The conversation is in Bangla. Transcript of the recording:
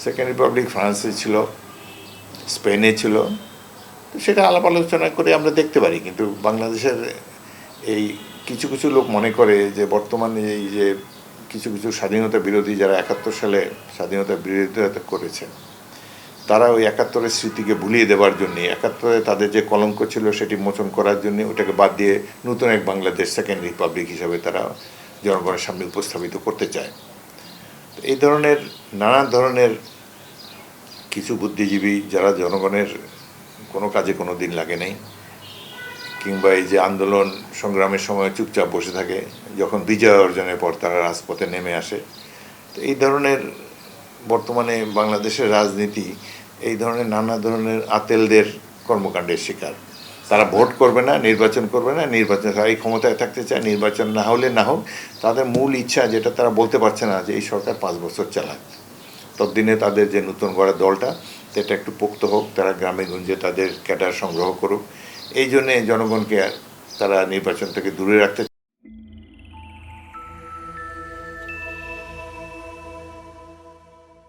সেকেন্ড রিপাবলিক ফ্রান্সে ছিল, স্পেনে ছিল। তো সেটা আলাপ আলোচনা করে আমরা দেখতে পারি। কিন্তু বাংলাদেশের এই কিছু কিছু লোক মনে করে যে বর্তমানে এই যে কিছু কিছু স্বাধীনতা বিরোধী যারা ৭১ সালে স্বাধীনতা বিরোধিতা করেছে, তারা ওই ৭১-এর স্মৃতিকে ভুলিয়ে দেওয়ার জন্যে, ৭১-এ তাদের যে কলঙ্ক ছিল সেটি মোচন করার জন্যে ওটাকে বাদ দিয়ে নতুন এক বাংলাদেশ সেকেন্ড রিপাবলিক হিসাবে তারা জনগণের সামনে উপস্থাপিত করতে চায়। তো এই ধরনের নানান ধরনের কিছু বুদ্ধিজীবী যারা জনগণের কোনো কাজে কোনো দিন লাগে নাই, কিংবা এই যে আন্দোলন সংগ্রামের সময় চুপচাপ বসে থাকে, যখন বিজয় অর্জনের পর তারা রাজপথে নেমে আসে। তো এই ধরনের বর্তমানে বাংলাদেশের রাজনীতি এই ধরনের নানা ধরনের আতেলদের কর্মকাণ্ডের শিকার। তারা ভোট করবে না, নির্বাচন করবে না, নির্বাচন এই ক্ষমতায় থাকতে চায়, নির্বাচন না হলে না হোক, তাদের মূল ইচ্ছা যেটা তারা বলতে পারছে না যে এই সরকার ৫ বছর চালাক। ততদিনে তাদের যে নতুন গড়া দলটা সেটা একটু পোক্ত হোক, তারা গ্রামে গঞ্জে তাদের ক্যাডার সংগ্রহ করুক। এই জন্যে জনগণকে তারা নির্বাচন থেকে দূরে রাখতে